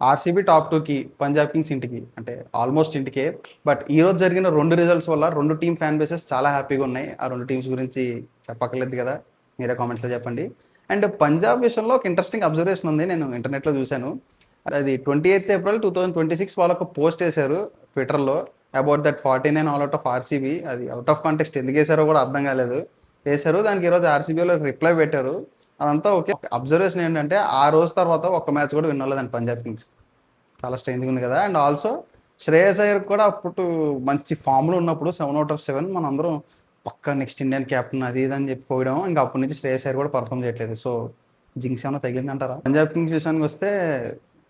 RCB top 2కి, Punjab Kings ఇంటికి. అంటే ఆల్మోస్ట్ ఇంటికే. బట్ ఈరోజు జరిగిన 2 రిజల్ట్స్ వల్ల 2 టీమ్ ఫ్యాన్ బేసెస్ చాలా హ్యాపీగా ఉన్నాయి. ఆ 2 టీమ్స్ గురించి చెప్పక్కర్లేదు కదా! మీరే కామెంట్స్‌లో చెప్పండి. అండ్ పంజాబ్ విషయంలో ఒక ఇంట్రెస్టింగ్ అబ్జర్వేషన్ ఉంది. నేను ఇంటర్నెట్‌లో చూసాను. అది 28 ఏప్రిల్ 2026 వాళ్ళొక పోస్ట్ ఏసారు ట్విట్టర్‌లో about that 49 all out of RCB. అది ఔట్ ఆఫ్ కాంటెక్స్ట్ ఎందుకేసారో కూడా అర్థం కాలేదు. ఏసారు. దానికి ఈరోజు ఆర్సీబీ రిప్లై పెట్టారు. అదంతా ఓకే. అబ్జర్వేషన్ ఏంటంటే, ఆ రోజు తర్వాత ఒక్క మ్యాచ్ కూడా విన్ అవ్వలేదండి పంజాబ్ కింగ్స్. చాలా స్ట్రేంజ్‌గా ఉంది కదా! అండ్ ఆల్సో శ్రేయస్ అయ్యర్ కూడా అప్పుడు మంచి ఫామ్‌లో ఉన్నప్పుడు 7 ఔట్ ఆఫ్ 7 మనందరం పక్కా నెక్స్ట్ ఇండియన్ కెప్టెన్ అది ఇది అని చెప్పి పోయాం. ఇంక అప్పటి నుంచి శ్రేయస్ అయ్యర్ కూడా పర్ఫార్మ్ చేయట్లేదు. సో, జింక్స్ ఏమైనా తగిలిందంటారా? పంజాబ్ కింగ్స్ విషయానికొస్తే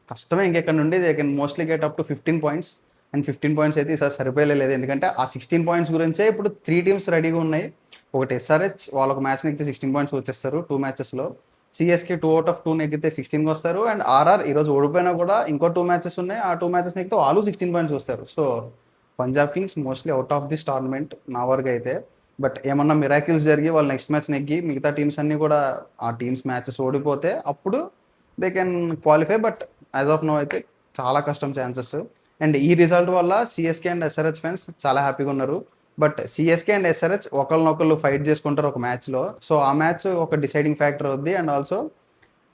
కష్టమే ఇంక నుండి they can mostly get up to 15 points. And 15 points అయితే ఈసారి సరిపోయలేదు. ఎందుకంటే ఆ 16 పాయింట్స్ గురించే ఇప్పుడు 3 టీమ్స్ రెడీగా ఉన్నాయి. ఒకటి ఎస్ఆర్‌హెచ్ వాళ్ళొక మ్యాచ్ నెగ్గితే 16 పాయింట్స్ వచ్చేస్తారు 2 మ్యాచెస్‌లో. సీఎస్‌కే 2 ఔట్ ఆఫ్ 2 నెగ్గితే 16కి వస్తారు. అండ్ ఆర్ఆర్ ఈరోజు ఓడిపోయినా కూడా ఇంకో 2 మ్యాచెస్ ఉన్నాయి. ఆ 2 మ్యాచెస్ నెగ్గితే వాళ్ళు 16 పాయింట్స్ వస్తారు. So, Punjab Kings mostly out of this tournament నా వరకైతే. బట్ ఏమన్నా మిరాకిల్స్ జరిగి వాళ్ళు నెక్స్ట్ మ్యాచ్ నెగ్గి మిగతా టీమ్స్ అన్నీ కూడా ఆ టీమ్స్ మ్యాచెస్ ఓడిపోతే అప్పుడు they can qualify. But as of now అయితే చాలా కష్టం ఛాన్సెస్. అండ్ ఈ రిజల్ట్ వల్ల సీఎస్కే అండ్ ఎస్ఆర్హెచ్ ఫ్యాన్స్ చాలా హ్యాపీగా ఉన్నారు. బట్ సీఎస్కే అండ్ ఎస్ఆర్హెచ్ ఒకళ్ళనొకళ్ళు ఫైట్ చేసుకుంటారు ఒక మ్యాచ్‌లో. సో, ఆ మ్యాచ్ ఒక డిసైడింగ్ ఫ్యాక్టర్ అవుద్ది. And also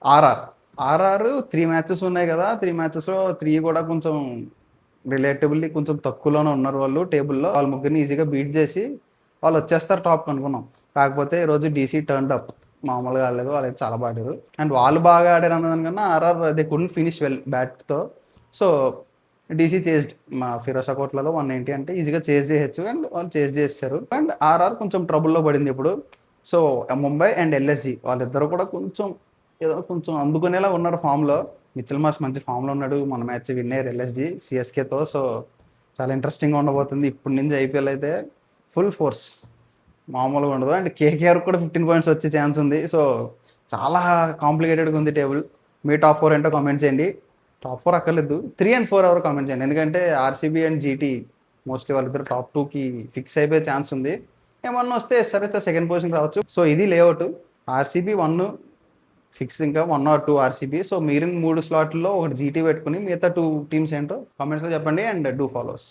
RR. RR 3 matches ఉన్నాయి కదా! 3 మ్యాచెస్‌లో 3 కూడా కొంచెం రిలేటివ్‌లీ కొంచెం తక్కువలోనే ఉన్నారు వాళ్ళు టేబుల్‌లో. వాళ్ళ ముగ్గురిని ఈజీగా బీట్ చేసి వాళ్ళొచ్చేస్తారు టాప్‌కి అనుకున్నాం. కాకపోతే ఈరోజు డీసీ టర్న్డ్ అప్. మామూలుగా ఆడలేదు. వాళ్ళైతే చాలా బా ఆడారు. అండ్ వాళ్ళు బాగా ఆడారు అన్నదానికన్నా RR they couldn't finish well బ్యాట్‌తో. So, DC chased. మా ఫిరోజా కోట్లలో 190 అంటే ఈజీగా చేజ్ చేయొచ్చు. అండ్ వాళ్ళు చేజ్ చేసేసారు. అండ్ ఆర్ఆర్ కొంచెం ట్రబుల్‌లో పడింది ఇప్పుడు. సో, ముంబై అండ్ ఎల్ఎస్‌జీ వాళ్ళిద్దరూ కూడా కొంచెం ఏదో కొంచెం అందుకునేలా ఉన్నారు ఫామ్‌లో. మిచెల్ మార్ష్ మంచి ఫామ్‌లో ఉన్నాడు. మొన్న మ్యాచ్ విన్ అయ్యారు ఎల్ఎస్‌జీ సీఎస్కేతో. సో, చాలా ఇంట్రెస్టింగ్‌గా ఉండబోతుంది. ఇప్పటి నుంచి ఐపీఎల్ అయితే ఫుల్ ఫోర్స్. మామూలుగా ఉండదు. అండ్ కేకేఆర్ కూడా 15 పాయింట్స్ వచ్చే ఛాన్స్ ఉంది. సో, చాలా కాంప్లికేటెడ్‌గా ఉంది టేబుల్. మీ టాప్ 4 ఏంటో కామెంట్ చేయండి. టాప్ 4 అక్కర్లేదు. 3 అండ్ 4 ఎవరో కామెంట్ చేయండి. ఎందుకంటే ఆర్సీబీ అండ్ జీటీ మోస్ట్‌లీ వాళ్ళిద్దరు టాప్ 2కి ఫిక్స్ అయిపోయే ఛాన్స్ ఉంది. ఏమన్నా వస్తే ఎస్ఆర్‌హెచ్ సెకండ్ పొజిషన్‌కి రావచ్చు. సో, ఇది లేఅవుట్. ఆర్సీబీ 1 ఫిక్స్ ఇంకా 1 ఆర్ 2 ఆర్సీబీ. సో, మిగిలిన 3 స్లాట్‌ల్లో ఒకటి జీటీ పెట్టుకొని మిగతా 2 టీమ్స్ ఏంటో కామెంట్స్‌లో చెప్పండి. And do follow us.